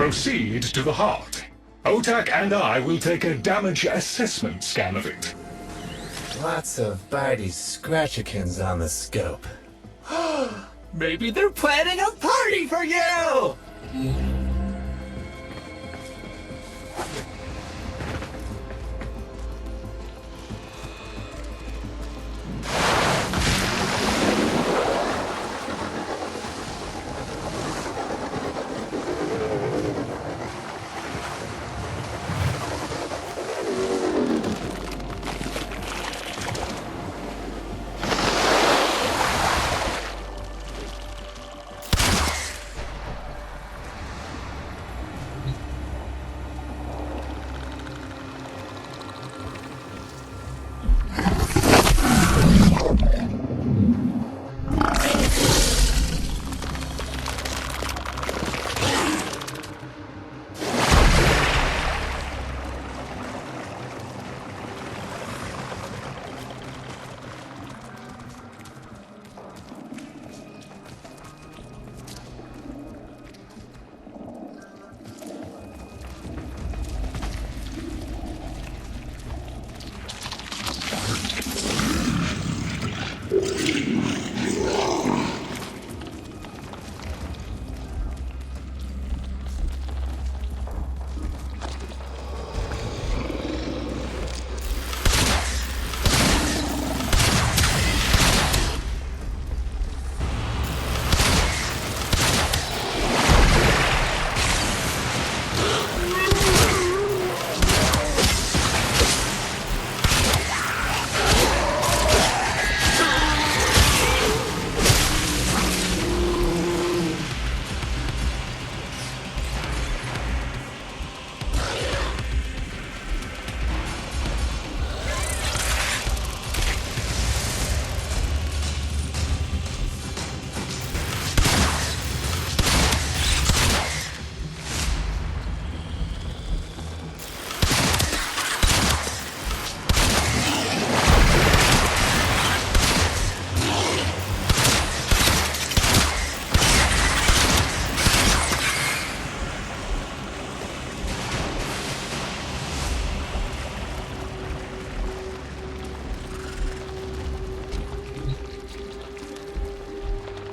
Proceed to the heart. Otak and I will take a damage assessment scan of it. Lots of bitey scratchikins on the scope. Maybe they're planning a party for you!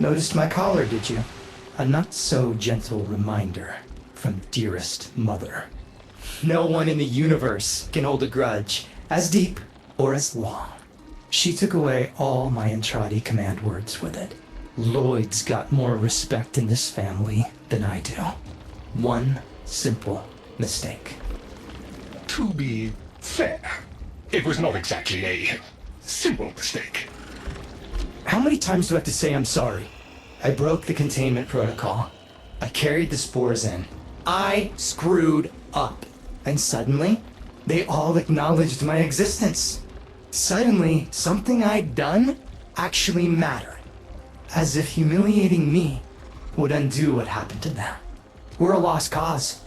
Noticed my collar, did you? A not-so-gentle reminder from dearest mother. No one in the universe can hold a grudge as deep or as long. She took away all my Entradi command words with it. Lloyd's got more respect in this family than I do. One simple mistake. To be fair, it was not exactly a simple mistake. How many times do I have to say I'm sorry? I broke the containment protocol. I carried the spores in. I screwed up. And suddenly, they all acknowledged my existence. Suddenly, something I'd done actually mattered. As if humiliating me would undo what happened to them. We're a lost cause.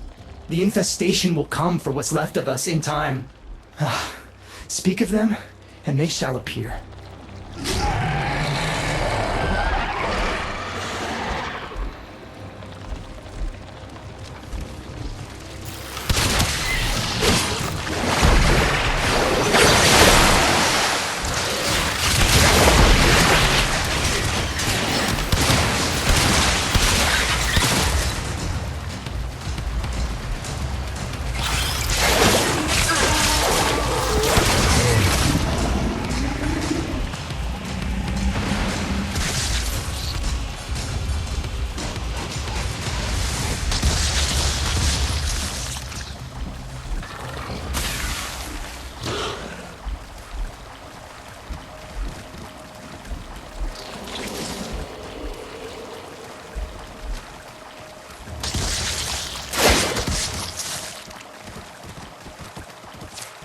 The infestation will come for what's left of us in time. Speak of them, and they shall appear.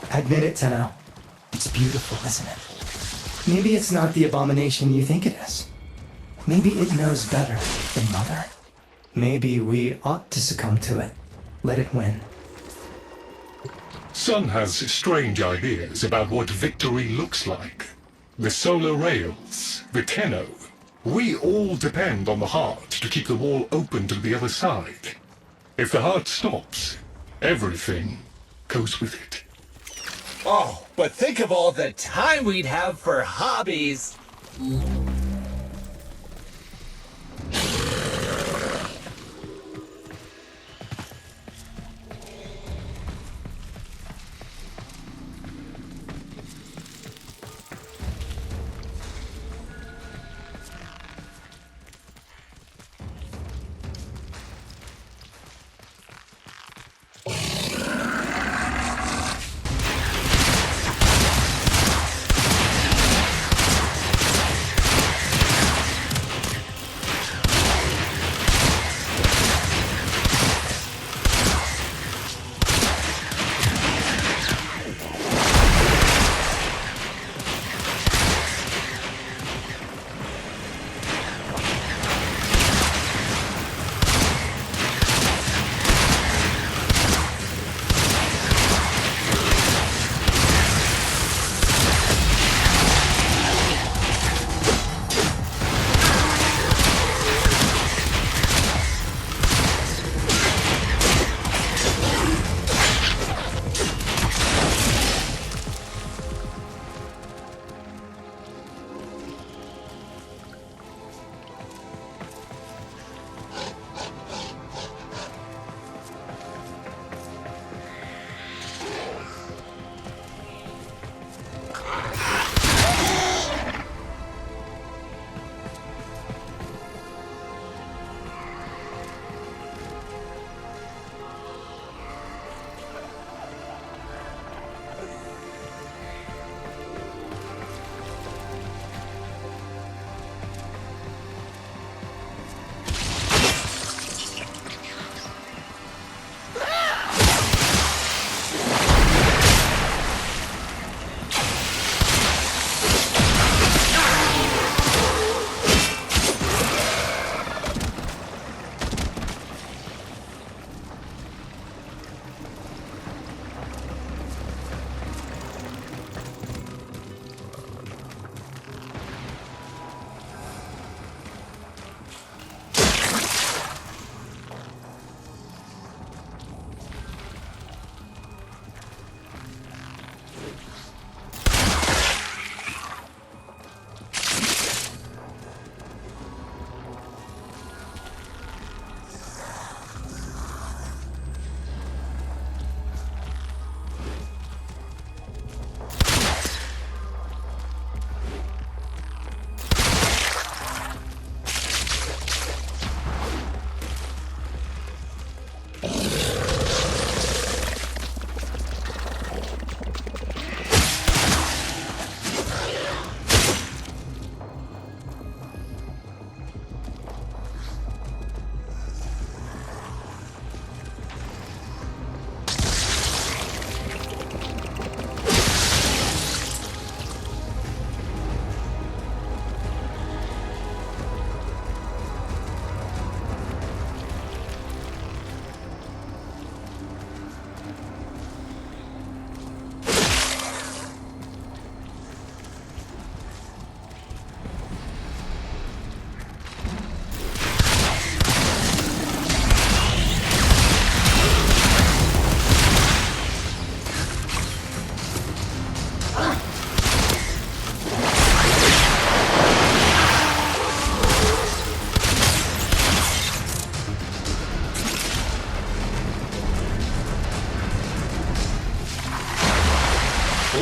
Admit it, Tenno. It's beautiful, isn't it? Maybe it's not the abomination you think it is. Maybe it knows better than Mother. Maybe we ought to succumb to it. Let it win. Sun has strange ideas about what victory looks like. The solar rails, the Tenno. We all depend on the heart to keep the wall open to the other side. If the heart stops, everything goes with it. Oh, but think of all the time we'd have for hobbies.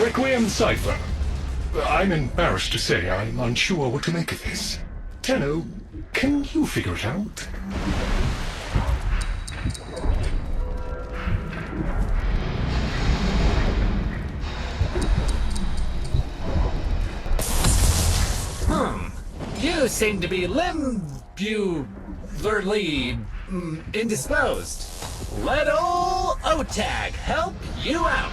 Requiem Cipher. I'm embarrassed to say I'm unsure what to make of this. Tenno, can you figure it out? You seem to be limbularly indisposed. Let ol' OTAG help you out.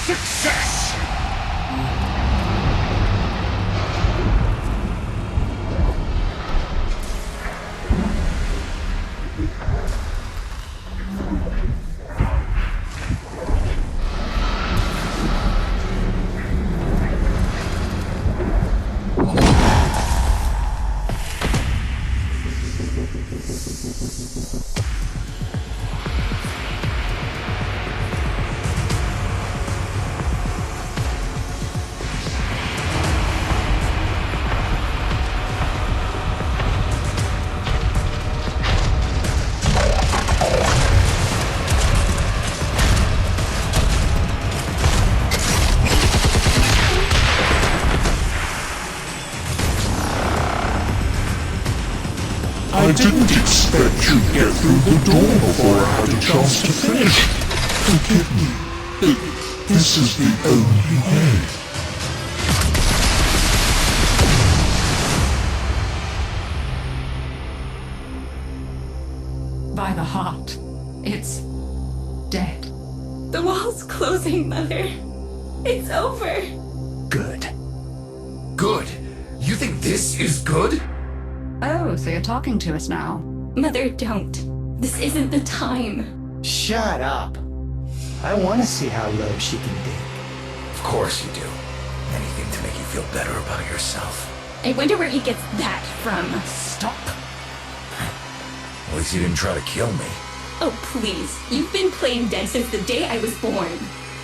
Success! I didn't expect you'd get through the door before I had a chance to finish. Forgive me. This is the only way. By the heart. It's dead. The wall's closing, Mother. It's over. Good. Good? You think this is good? Oh, so you're talking to us now. Mother, don't. This isn't the time. Shut up. I want to see how low she can dig. Of course you do. Anything to make you feel better about yourself. I wonder where he gets that from. Stop. At least you didn't try to kill me. Oh, please. You've been playing dead since the day I was born.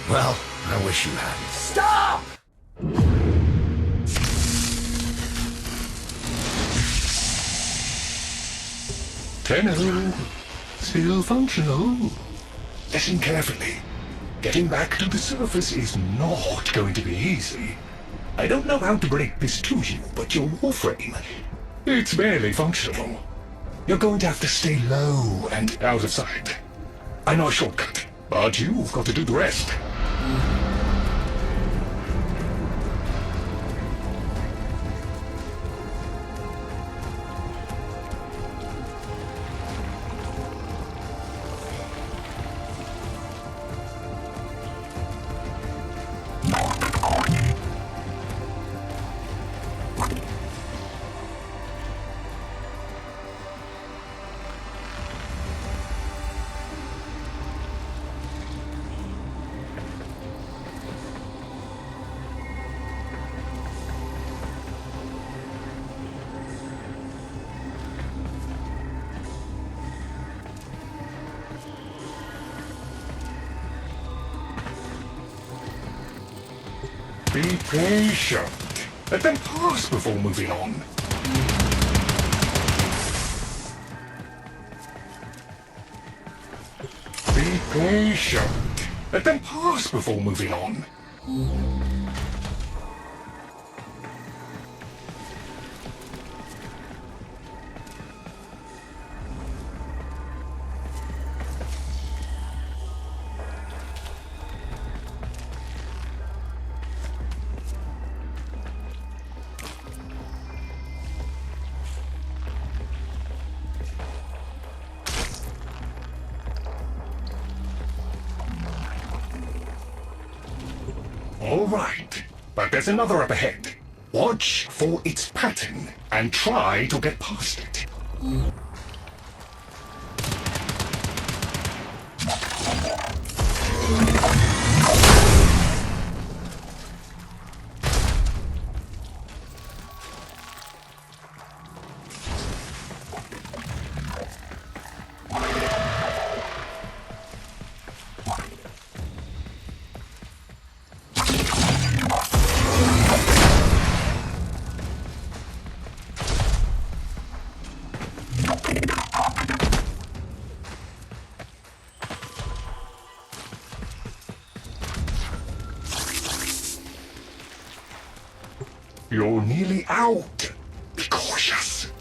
Well, I wish you hadn't. Stop! Tenno, still functional. Listen carefully. Getting back to the surface is not going to be easy. I don't know how to break this to you, but your Warframe, it's barely functional. You're going to have to stay low and out of sight. I know a shortcut, but you've got to do the rest. Be patient. Let them pass before moving on. Be patient. Let them pass before moving on. All right, but there's another up ahead. Watch for its pattern and try to get past it. You're nearly out. Be cautious.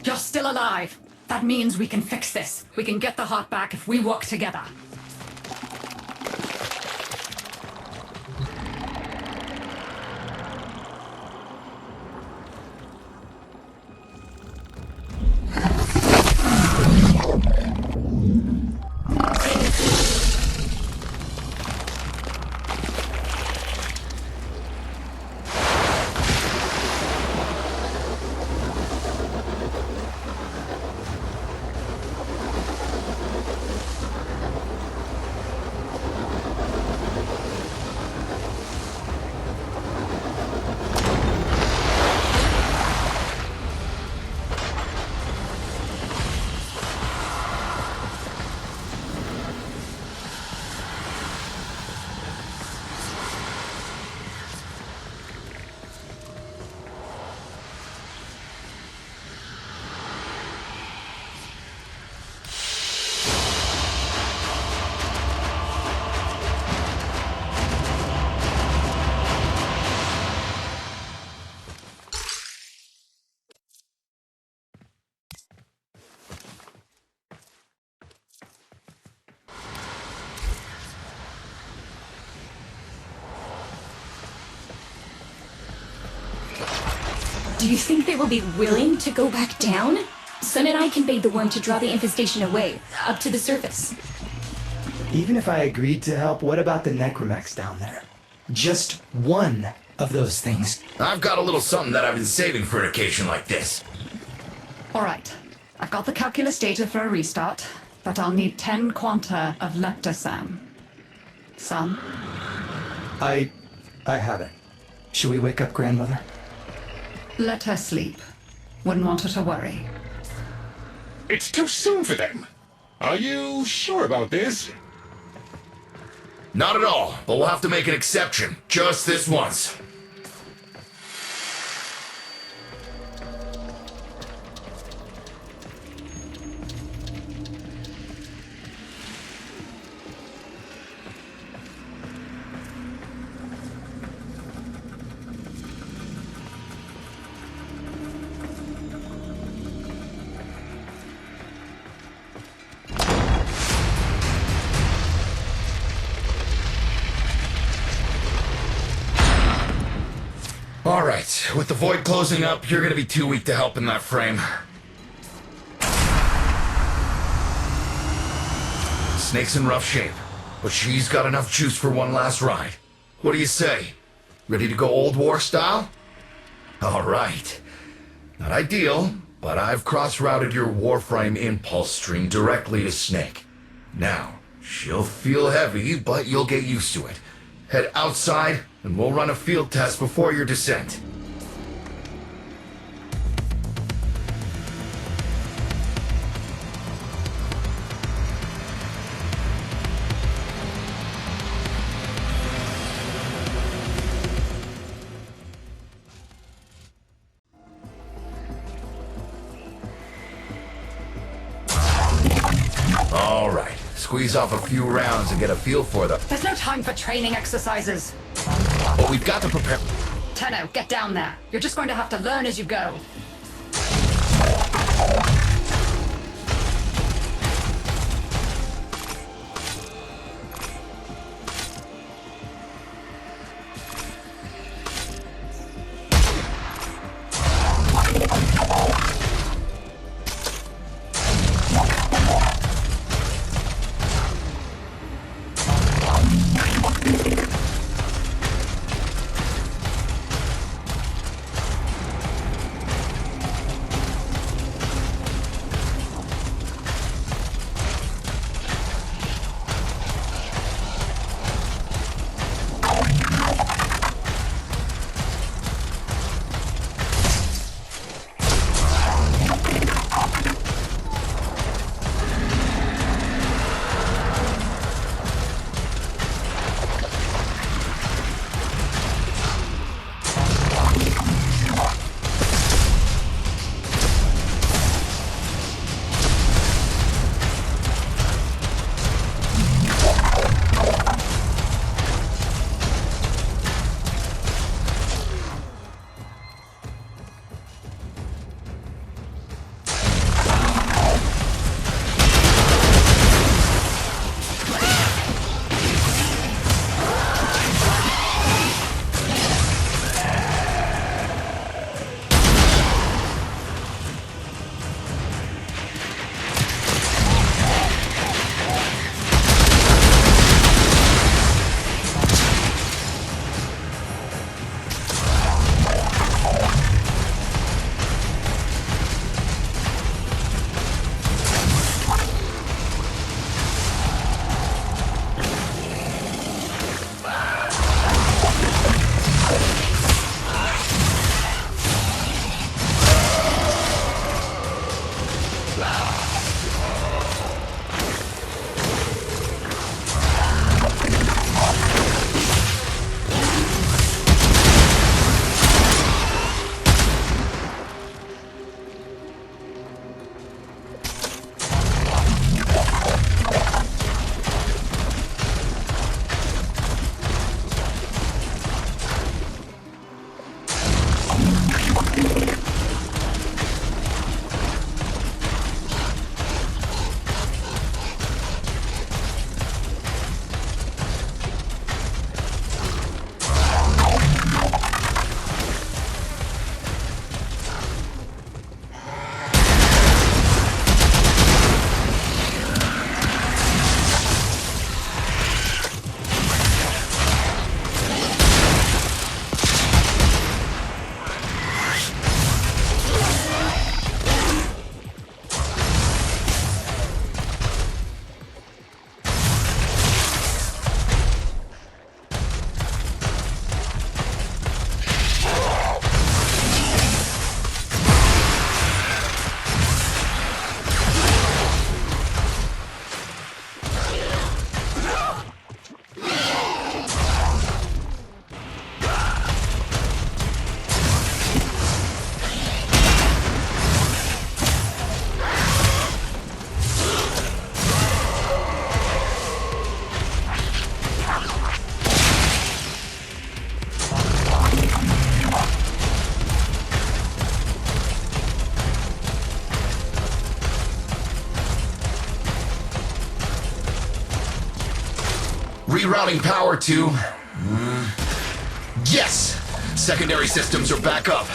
You're still alive. That means we can fix this. We can get the heart back if we work together. Do you think they will be willing to go back down? Sun and I can bait the worm to draw the infestation away, up to the surface. Even if I agreed to help, what about the necromex down there? Just one of those things. I've got a little something that I've been saving for an occasion like this. Alright. I've got the calculus data for a restart, but I'll need 10 quanta of leptosam. Sun? I have it. Should we wake up grandmother? Let her sleep. Wouldn't want her to worry. It's too soon for them. Are you sure about this? Not at all, but we'll have to make an exception. Just this once. Alright, with the void closing up, you're gonna be too weak to help in that frame. Snake's in rough shape, but she's got enough juice for one last ride. What do you say? Ready to go old war style? Alright. Not ideal, but I've cross-routed your Warframe impulse stream directly to Snake. Now, she'll feel heavy, but you'll get used to it. Head outside, and we'll run a field test before your descent. All right, squeeze off a few rounds and get a feel for them. There's no time for training exercises. But we've got to prepare. Tenno, get down there. You're just going to have to learn as you go. Rerouting power to... Yes! Secondary systems are back up.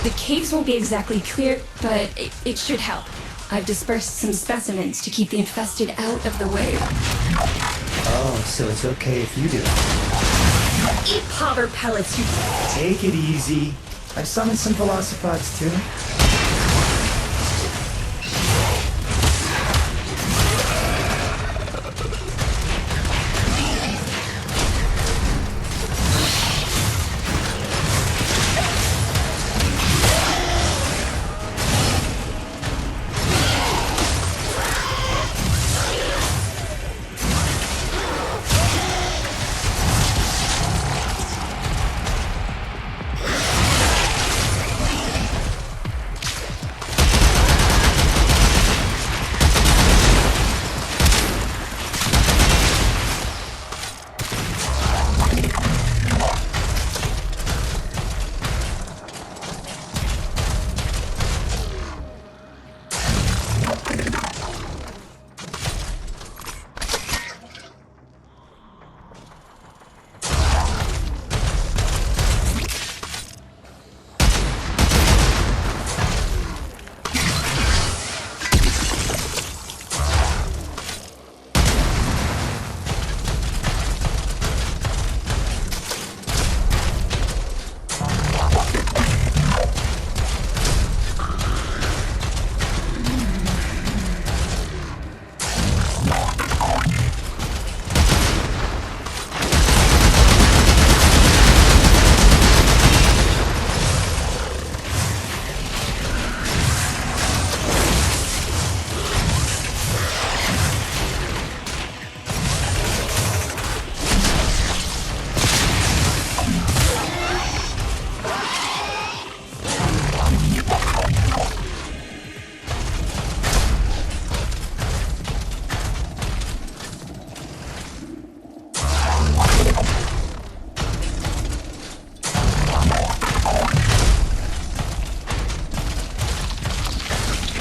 The caves won't be exactly clear, but it should help. I've dispersed some specimens to keep the infested out of the way. Oh, so it's okay if you do. Eat powder pellets, you... Take it easy. I've summoned some velocipods too.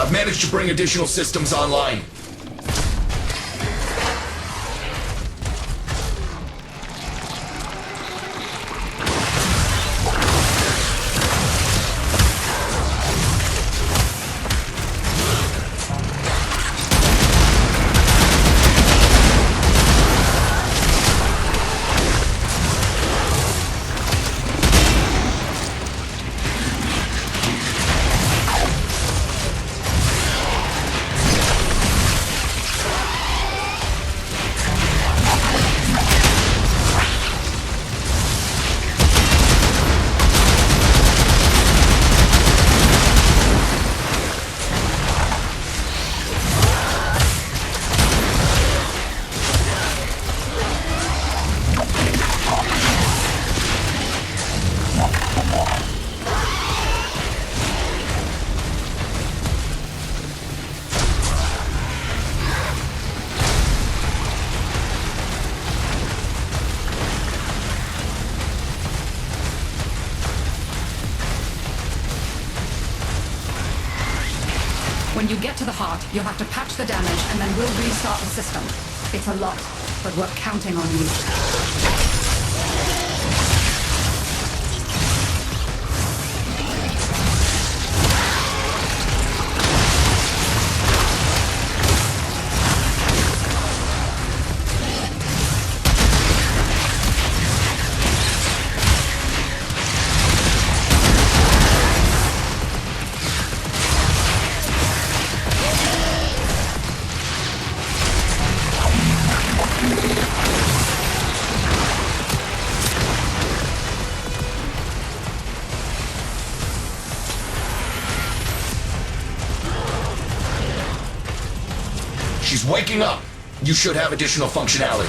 I've managed to bring additional systems online. When you get to the heart, you'll have to patch the damage and then we'll restart the system. It's a lot, but we're counting on you. She's waking up. You should have additional functionality.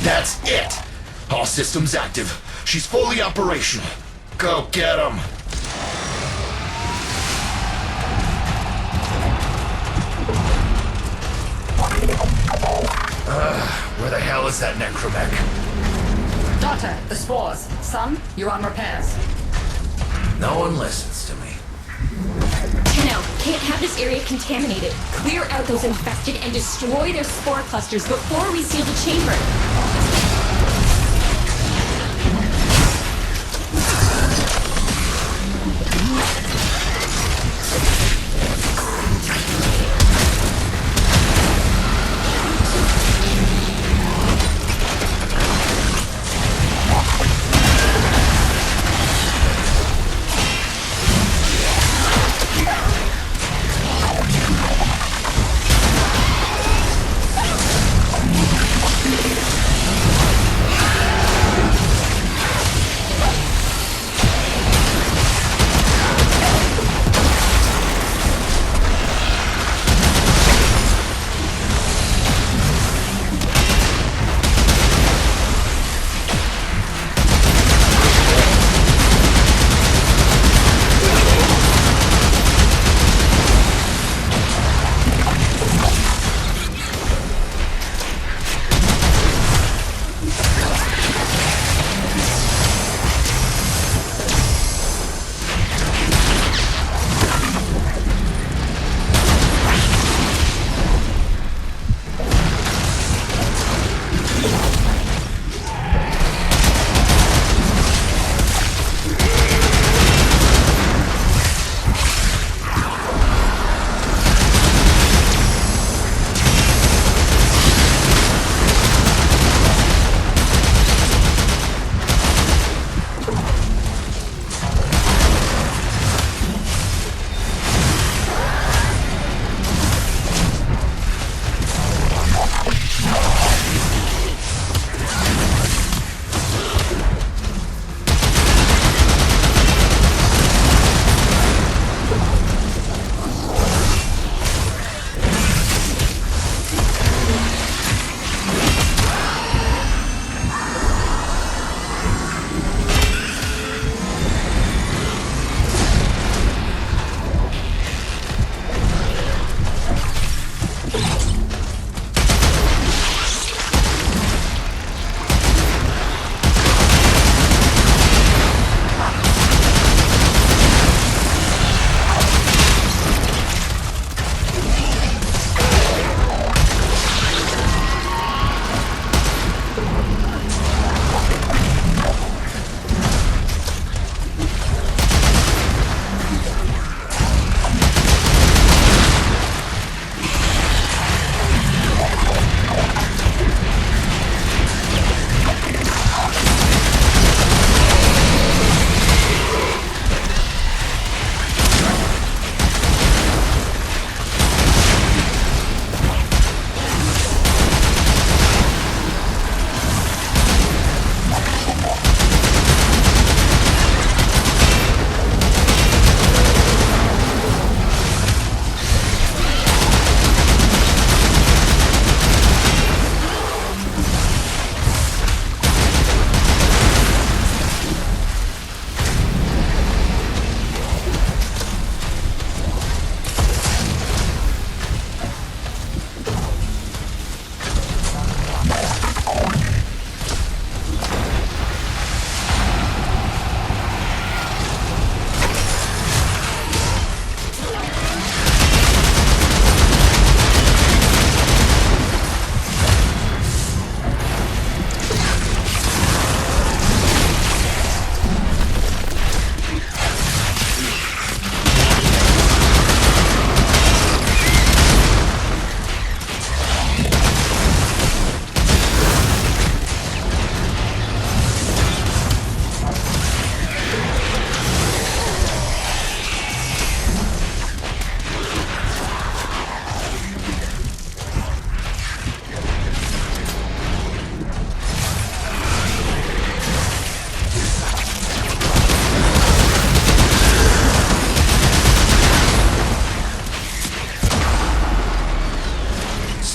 That's it! All systems active. She's fully operational. Go get 'em! Where the hell is that necromech? Daughter, the spores. Son, you're on repairs. No one listens to me. No, can't have this area contaminated. Clear out those infested and destroy their spore clusters before we seal the chamber.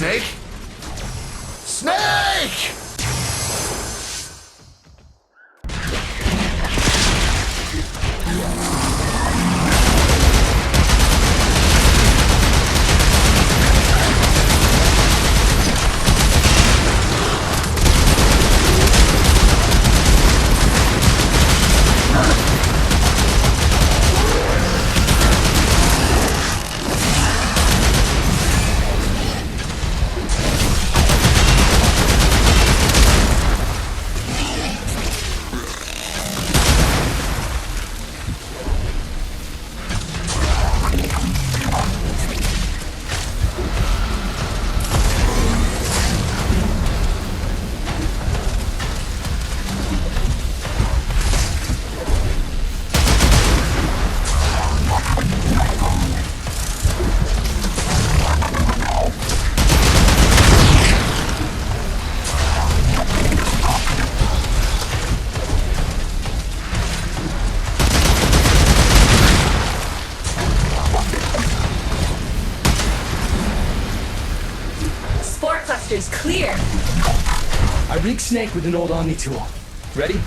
Snake? Snake! Cluster's clear. I rigged Snake with an old Omni tool. Ready?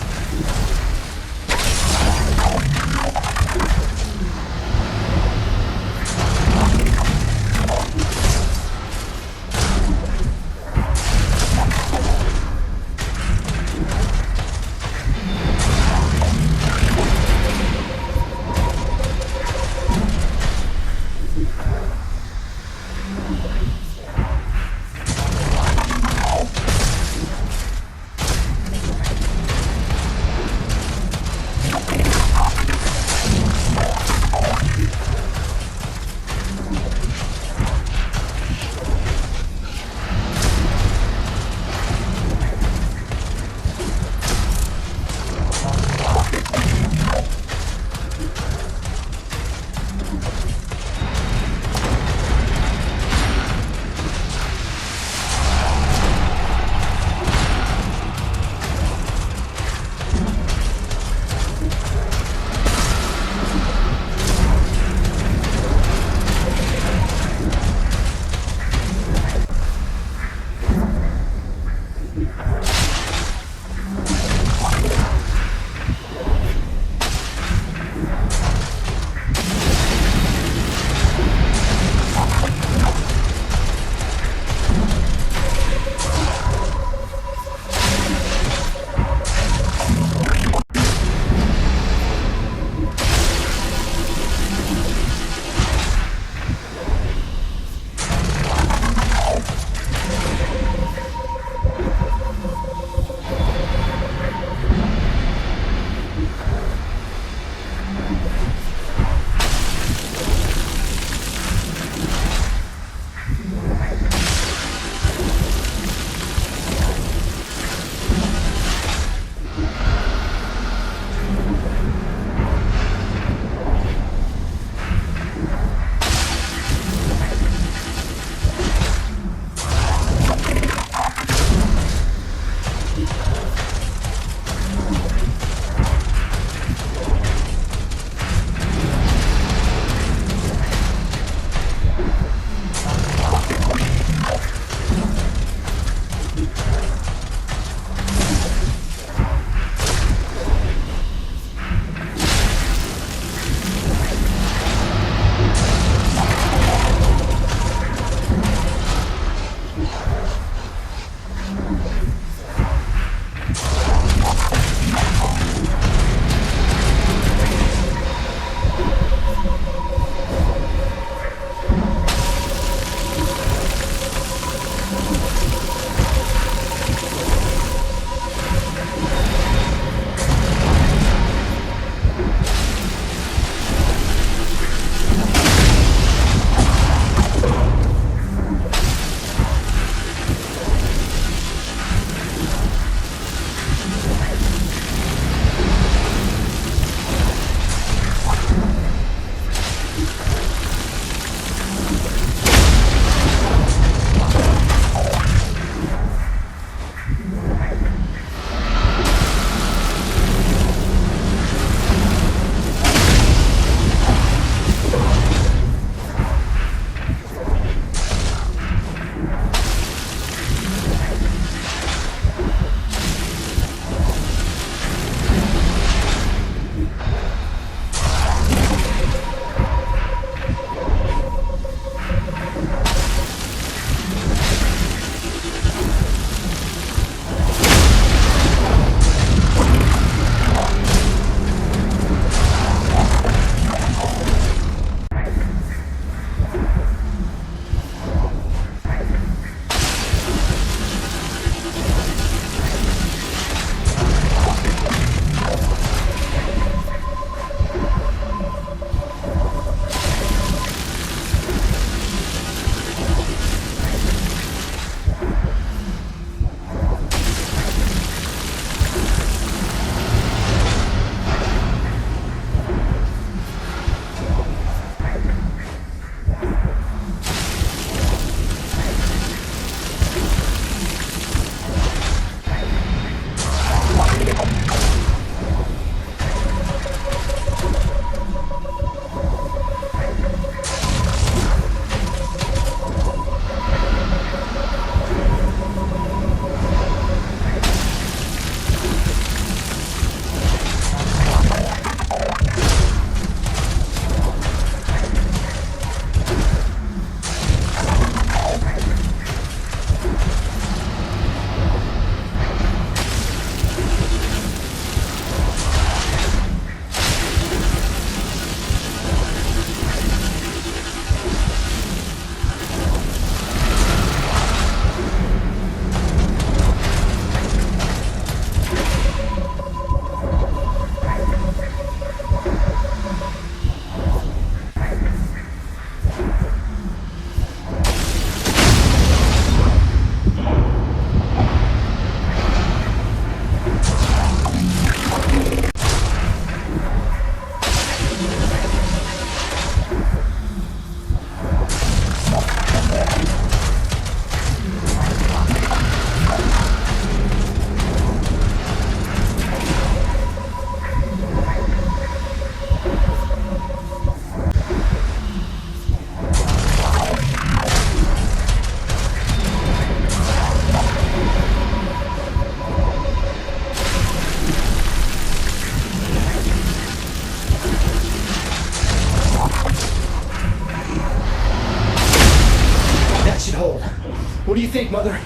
What do you think, Mother?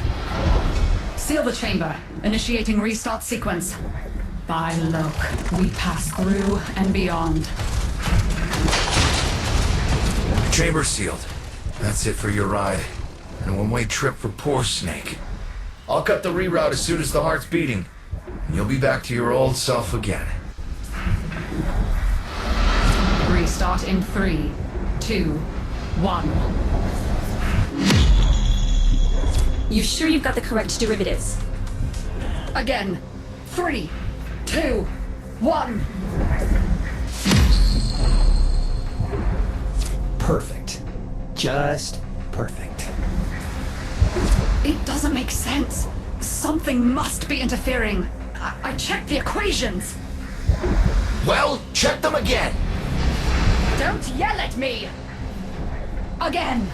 Seal the chamber. Initiating restart sequence. By Loke, we pass through and beyond. Chamber's sealed. That's it for your ride. And a one-way trip for poor Snake. I'll cut the reroute as soon as the heart's beating. And you'll be back to your old self again. Restart in 3, 2, 1. You sure you've got the correct derivatives? Again. 3, 2, 1. Perfect. Just perfect. It doesn't make sense. Something must be interfering. I checked the equations. Well, check them again! Don't yell at me! Again!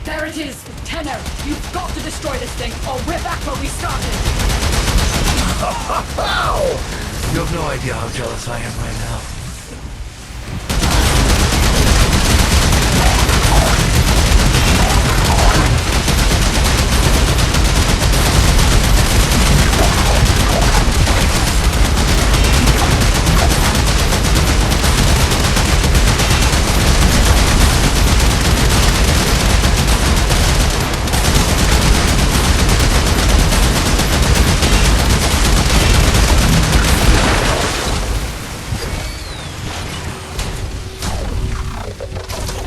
There it is! Tenno! You've got to destroy this thing, or we're back where we started! Ow! You have no idea how jealous I am right now.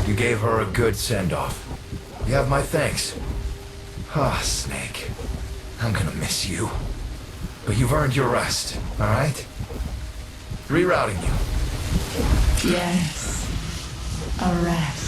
You gave her a good send-off. You have my thanks. Ah, Snake. I'm gonna miss you. But you've earned your rest, alright? Rerouting you. Yes. A rest.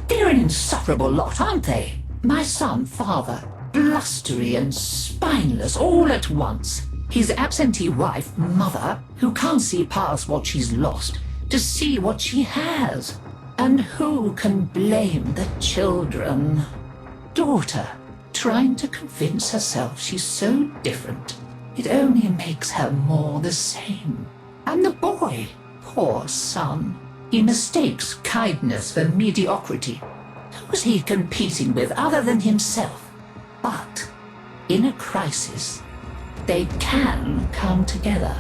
They're an insufferable lot, aren't they? My son, father, blustery and spineless all at once. His absentee wife, mother, who can't see past what she's lost to see what she has. And who can blame the children? Daughter, trying to convince herself she's so different. It only makes her more the same. And the boy, poor son, he mistakes kindness for mediocrity. Who's he competing with other than himself? But in a crisis, they can come together.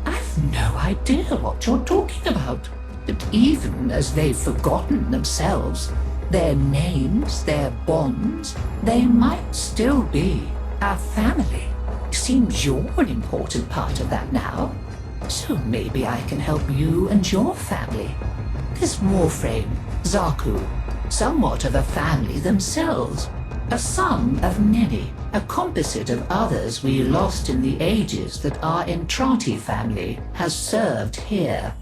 I've no idea what you're talking about. But even as they've forgotten themselves, their names, their bonds, they might still be our family. Seems you're an important part of that now. So maybe I can help you and your family. This Warframe, Zaku, somewhat of a family themselves. A sum of many, a composite of others we lost in the ages that our Entranti family has served here.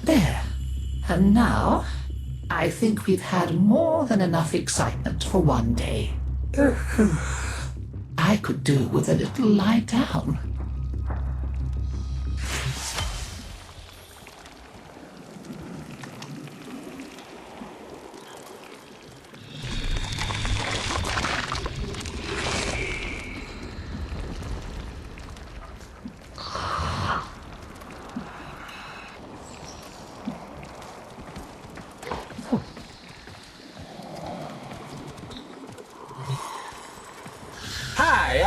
There. And now, I think we've had more than enough excitement for one day. I could do with a little lie down. Hi,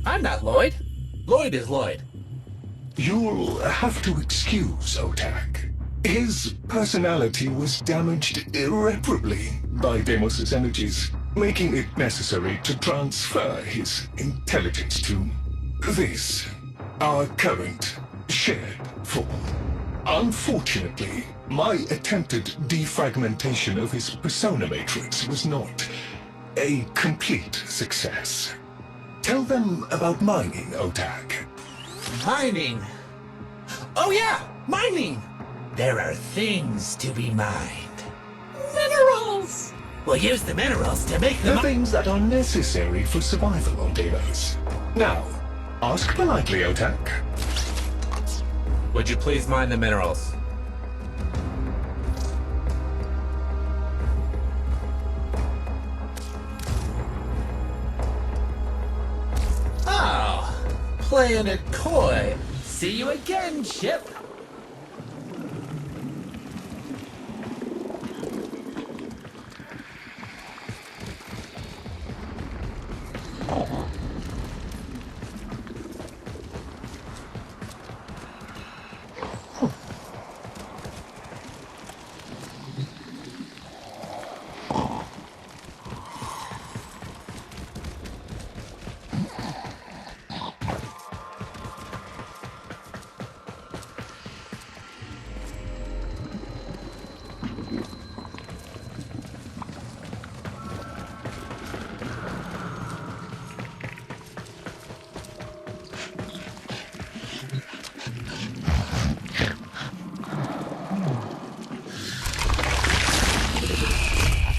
I'm not Lloyd. Lloyd is Lloyd. You'll have to excuse Otak. His personality was damaged irreparably by Deimos' energies, making it necessary to transfer his intelligence to this, our current shared form. Unfortunately, my attempted defragmentation of his persona matrix was not a complete success. Tell them about mining, Otak. Mining. Oh yeah, mining. There are things to be mined. Minerals. We'll use the minerals to make The the things that are necessary for survival on Deimos. Now, ask politely, Otak. Would you please mine the minerals? Oh, playing it coy. See you again, Chip.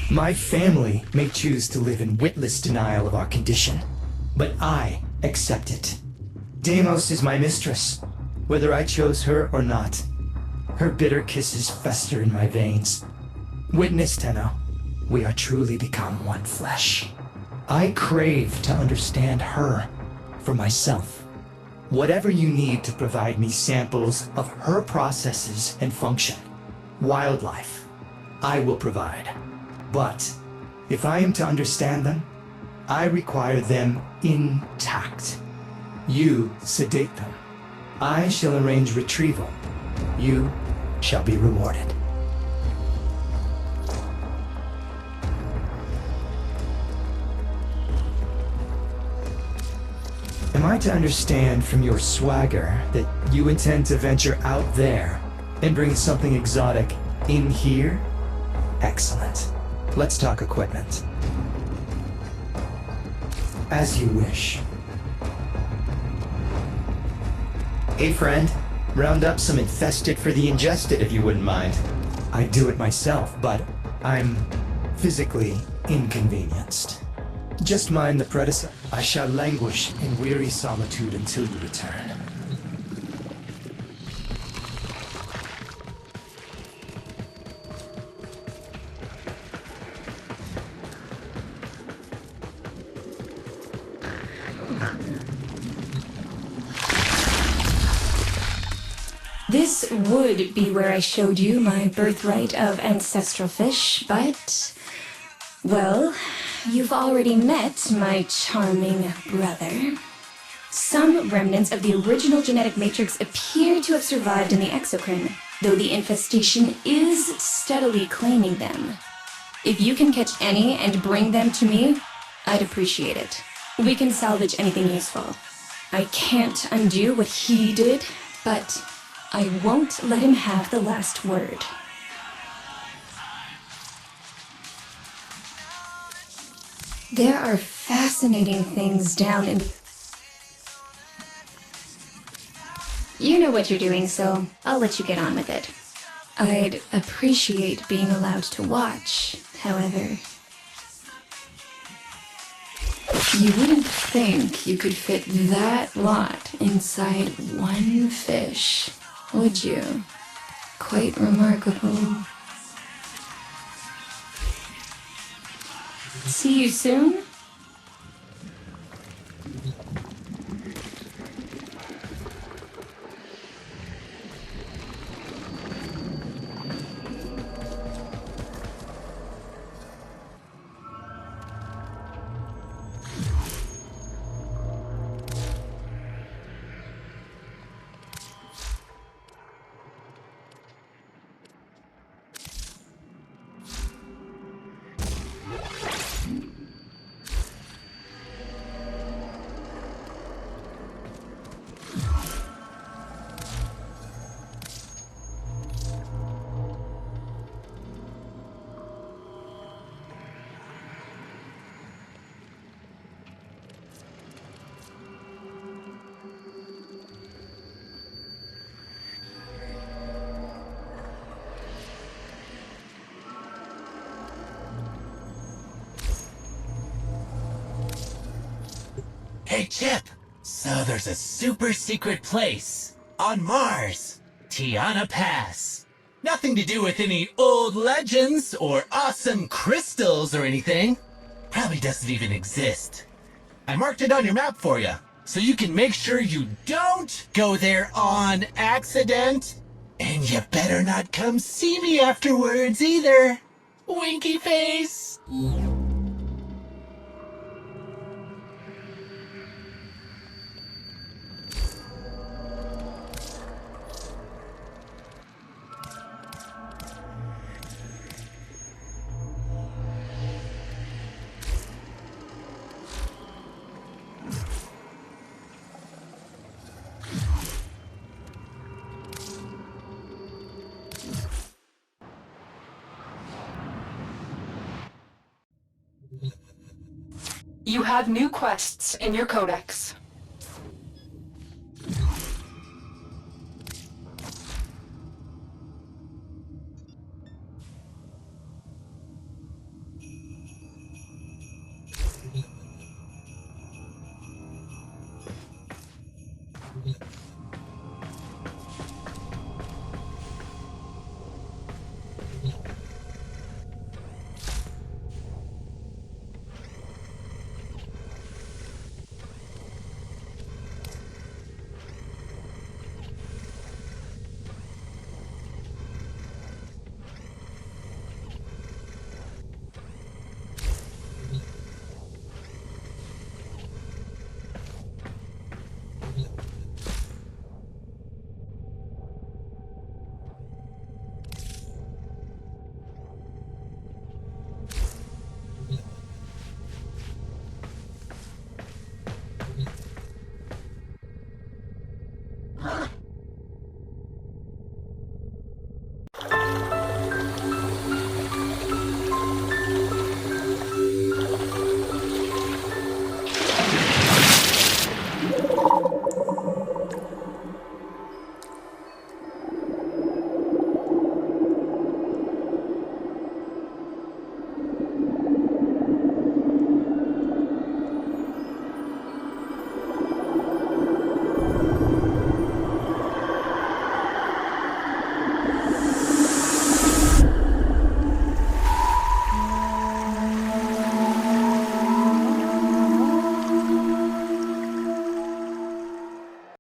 My family may choose to live in witless denial of our condition, but I accept it. Deimos is my mistress, whether I chose her or not. Her bitter kisses fester in my veins. Witness, Tenno, we are truly become one flesh. I crave to understand her for myself. Whatever you need to provide me samples of her processes and function, wildlife, I will provide. But if I am to understand them, I require them intact. You sedate them. I shall arrange retrieval. You shall be rewarded. Am I to understand from your swagger that you intend to venture out there and bring something exotic in here? Excellent. Let's talk equipment. As you wish. Hey friend, round up some infested for the ingested if you wouldn't mind. I do it myself, but I'm physically inconvenienced. Just mind the predecessor. I shall languish in weary solitude until you return. This would be where I showed you my birthright of ancestral fish, but... well, you've already met my charming brother. Some remnants of the original genetic matrix appear to have survived in the exocrine, though the infestation is steadily claiming them. If you can catch any and bring them to me, I'd appreciate it. We can salvage anything useful. I can't undo what he did, but I won't let him have the last word. There are fascinating things down in... You know what you're doing, so I'll let you get on with it. I'd appreciate being allowed to watch, however. You wouldn't think you could fit that lot inside one fish, would you? Quite remarkable. See you soon? Hey, Chip! So there's a super secret place on Mars, Tiana Pass. Nothing to do with any old legends or awesome crystals or anything. Probably doesn't even exist. I marked it on your map for you, so you can make sure you don't go there on accident. And you better not come see me afterwards either. Winky face! You have new quests in your codex.